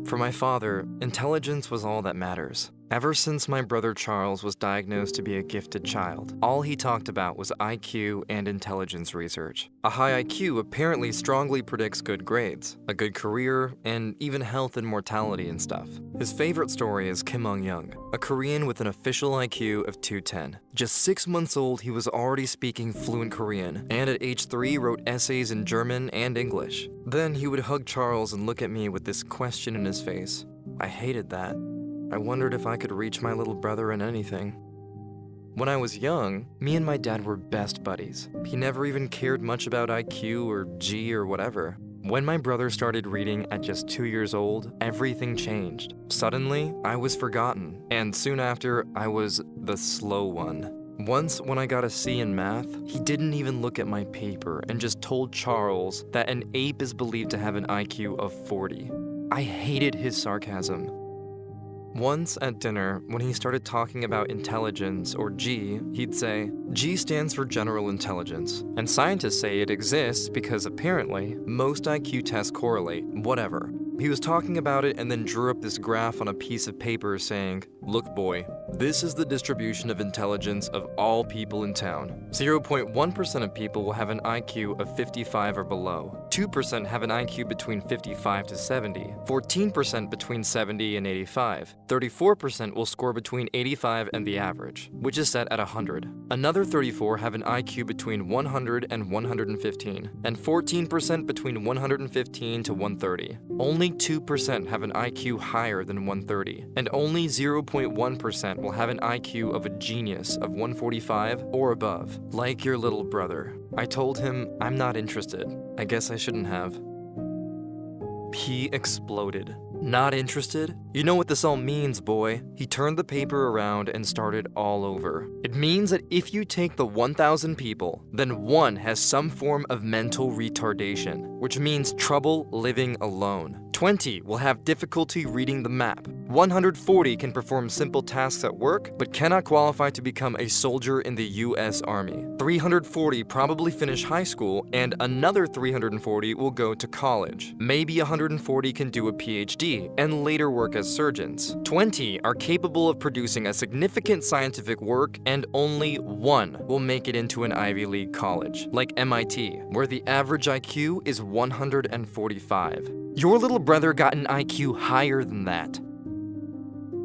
For my father, intelligence was all that matters. Ever since my brother Charles was diagnosed to be a gifted child, all he talked about was IQ and intelligence research. A high IQ apparently strongly predicts good grades, a good career, and even health and mortality and stuff. His favorite story is Kim Young, a Korean with an official IQ of 210. Just 6 months old, he was already speaking fluent Korean, and at age 3 wrote essays in German and English. Then he would hug Charles and look at me with this question in his face. I hated that. I wondered if I could reach my little brother in anything. When I was young, me and my dad were best buddies. He never even cared much about IQ or G or whatever. When my brother started reading at just 2 years old, everything changed. Suddenly, I was forgotten, and soon after, I was the slow one. Once, when I got a C in math, he didn't even look at my paper and just told Charles that an ape is believed to have an IQ of 40. I hated his sarcasm. Once at dinner, when he started talking about intelligence, or G, he'd say, G stands for general intelligence, and scientists say it exists because apparently most IQ tests correlate, whatever. He was talking about it and then drew up this graph on a piece of paper saying, "Look boy, this is the distribution of intelligence of all people in town. 0.1% of people will have an IQ of 55 or below. 2% have an IQ between 55 to 70. 14% between 70 and 85. 34% will score between 85 and the average, which is set at 100. Another 34 have an IQ between 100 and 115, and 14% between 115 to 130. Only 2% have an IQ higher than 130, and only 0.1% will have an IQ of a genius of 145 or above, like your little brother." I told him I'm not interested. I guess I shouldn't have. He exploded. "Not interested? You know what this all means, boy." He turned the paper around and started all over. "It means that if you take the 1,000 people, then one has some form of mental retardation, which means trouble living alone. 20 will have difficulty reading the map. 140 can perform simple tasks at work, but cannot qualify to become a soldier in the US Army. 340 probably finish high school, and another 340 will go to college. Maybe 140 can do a PhD and later work as surgeons. 20 are capable of producing a significant scientific work, and only one will make it into an Ivy League college, like MIT, where the average IQ is 145. Your little brother got an IQ higher than that."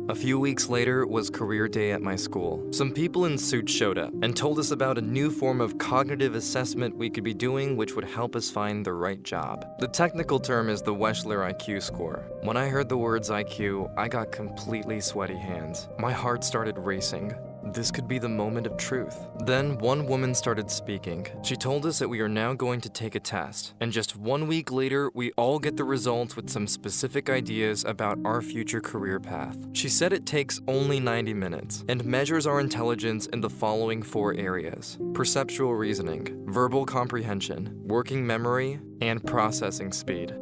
A few weeks later was career day at my school. Some people in suits showed up and told us about a new form of cognitive assessment we could be doing which would help us find the right job. The technical term is the Wechsler IQ score. When I heard the words IQ, I got completely sweaty hands. My heart started racing. This could be the moment of truth. Then one woman started speaking. She told us that we are now going to take a test, and just 1 week later, we all get the results with some specific ideas about our future career path. She said it takes only 90 minutes and measures our intelligence in the following 4 areas: perceptual reasoning, verbal comprehension, working memory, and processing speed.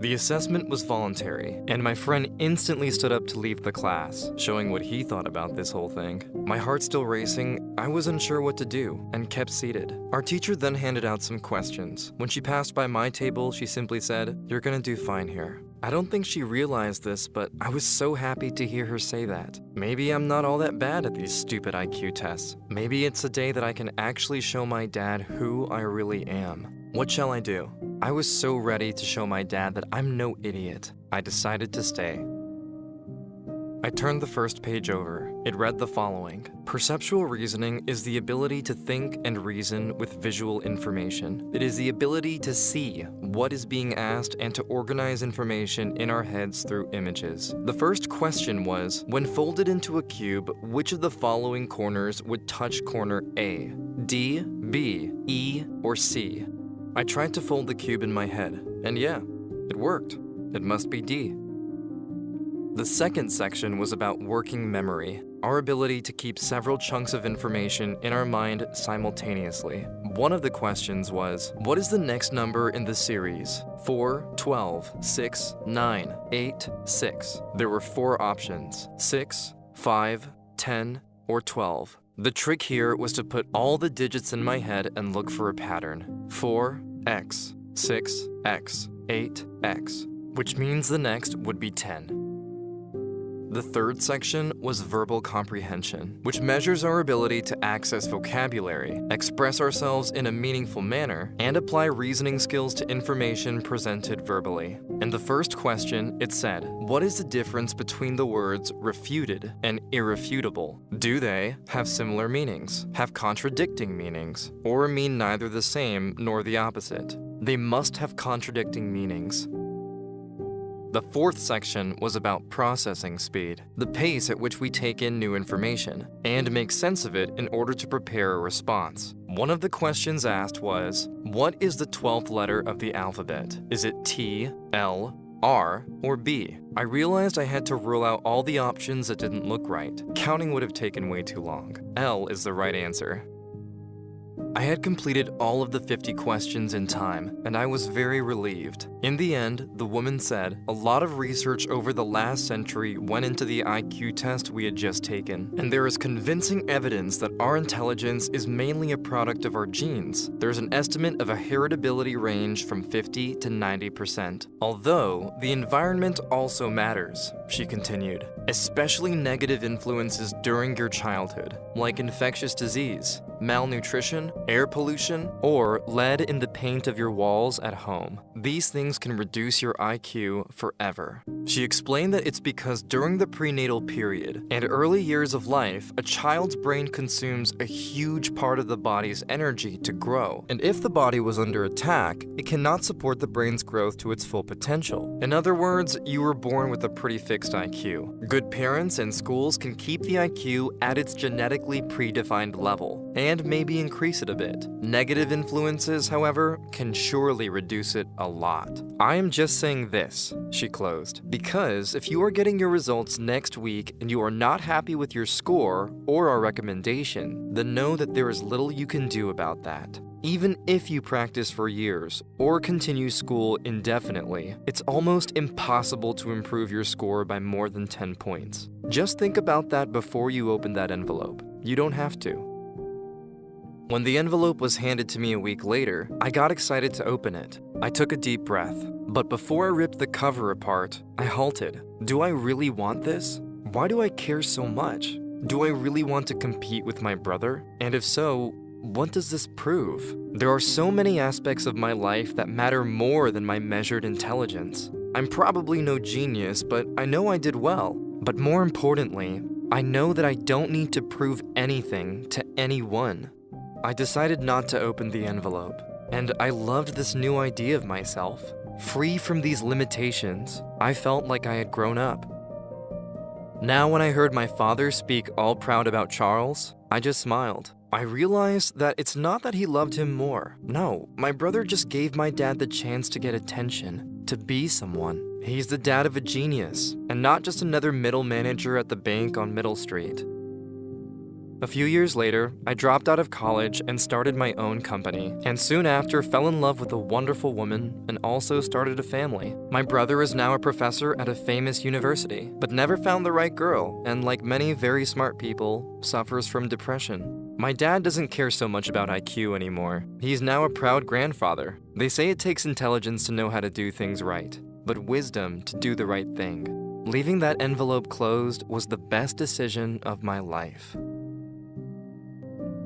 The assessment was voluntary, and my friend instantly stood up to leave the class, showing what he thought about this whole thing. My heart still racing, I was unsure what to do, and kept seated. Our teacher then handed out some questions. When she passed by my table, she simply said, "You're gonna do fine here." I don't think she realized this, but I was so happy to hear her say that. Maybe I'm not all that bad at these stupid IQ tests. Maybe it's a day that I can actually show my dad who I really am. What shall I do? I was so ready to show my dad that I'm no idiot. I decided to stay. I turned the first page over. It read the following: perceptual reasoning is the ability to think and reason with visual information. It is the ability to see what is being asked and to organize information in our heads through images. The first question was, when folded into a cube, which of the following corners would touch corner A? D, B, E, or C? I tried to fold the cube in my head, and yeah, it worked. It must be D. The second section was about working memory, our ability to keep several chunks of information in our mind simultaneously. One of the questions was, what is the next number in the series? 4, 12, 6, 9, 8, 6. There were 4 options: 6, 5, 10, or 12. The trick here was to put all the digits in my head and look for a pattern. 4, X, 6, X, 8, X. which means the next would be 10. The third section was verbal comprehension, which measures our ability to access vocabulary, express ourselves in a meaningful manner, and apply reasoning skills to information presented verbally. In the first question, it said, what is the difference between the words refuted and irrefutable? Do they have similar meanings, have contradicting meanings, or mean neither the same nor the opposite? They must have contradicting meanings. The fourth section was about processing speed, the pace at which we take in new information, and make sense of it in order to prepare a response. One of the questions asked was, what is the 12th letter of the alphabet? Is it T, L, R, or B? I realized I had to rule out all the options that didn't look right. Counting would have taken way too long. L is the right answer. I had completed all of the 50 questions in time, and I was very relieved. In the end, the woman said, a lot of research over the last century went into the IQ test we had just taken, and there is convincing evidence that our intelligence is mainly a product of our genes. There's an estimate of a heritability range from 50 to 90%. Although, the environment also matters, she continued, especially negative influences during your childhood, like infectious disease, malnutrition, air pollution, or lead in the paint of your walls at home. These things can reduce your IQ forever. She explained that it's because during the prenatal period and early years of life, a child's brain consumes a huge part of the body's energy to grow. And if the body was under attack, it cannot support the brain's growth to its full potential. In other words, you were born with a pretty fixed IQ. Good parents and schools can keep the IQ at its genetically predefined level, and maybe increase it a bit. Negative influences, however, can surely reduce it a lot. I am just saying this, she closed, because if you are getting your results next week and you are not happy with your score or our recommendation, then know that there is little you can do about that. Even if you practice for years or continue school indefinitely, it's almost impossible to improve your score by more than 10 points. Just think about that before you open that envelope. You don't have to. When the envelope was handed to me a week later, I got excited to open it. I took a deep breath, but before I ripped the cover apart, I halted. Do I really want this? Why do I care so much? Do I really want to compete with my brother? And if so, what does this prove? There are so many aspects of my life that matter more than my measured intelligence. I'm probably no genius, but I know I did well. But more importantly, I know that I don't need to prove anything to anyone. I decided not to open the envelope, and I loved this new idea of myself. Free from these limitations, I felt like I had grown up. Now when I heard my father speak all proud about Charles, I just smiled. I realized that it's not that he loved him more. No, my brother just gave my dad the chance to get attention, to be someone. He's the dad of a genius, and not just another middle manager at the bank on Middle Street. A few years later, I dropped out of college and started my own company, and soon after fell in love with a wonderful woman and also started a family. My brother is now a professor at a famous university, but never found the right girl, and like many very smart people, suffers from depression. My dad doesn't care so much about IQ anymore. He's now a proud grandfather. They say it takes intelligence to know how to do things right, but wisdom to do the right thing. Leaving that envelope closed was the best decision of my life.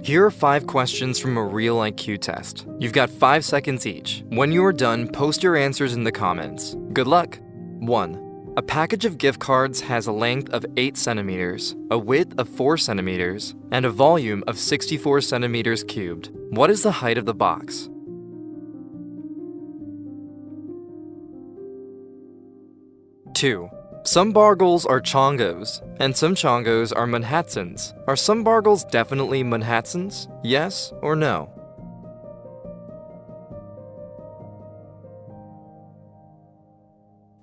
Here are 5 questions from a real IQ test. You've got 5 seconds each. When you are done, post your answers in the comments. Good luck! 1. A package of gift cards has a length of 8 centimeters, a width of 4 centimeters, and a volume of 64 centimeters cubed. What is the height of the box? 2. Some Bargles are Chongos, and some Chongos are Manhattans. Are some Bargles definitely Manhattans? Yes or no?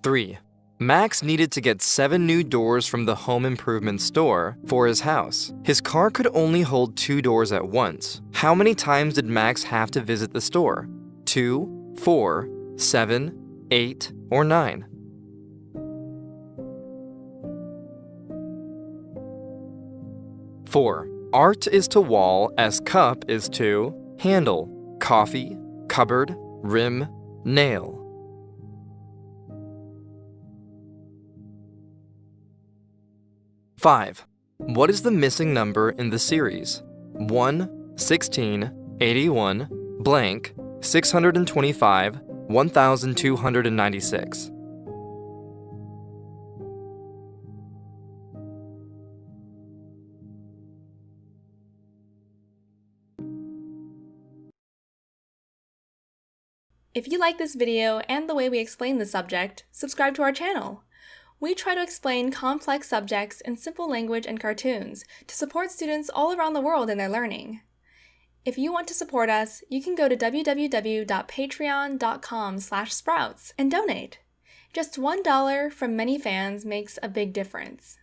3. Max needed to get 7 new doors from the home improvement store for his house. His car could only hold 2 doors at once. How many times did Max have to visit the store? 2, 4, 7, 8, or 9? 4. Art is to wall as cup is to handle, coffee, cupboard, rim, nail. 5. What is the missing number in the series? 1, 16, 81, blank, 625, 1296. If you like this video and the way we explain the subject, subscribe to our channel. We try to explain complex subjects in simple language and cartoons to support students all around the world in their learning. If you want to support us, you can go to www.patreon.com/sprouts and donate. Just $1 from many fans makes a big difference.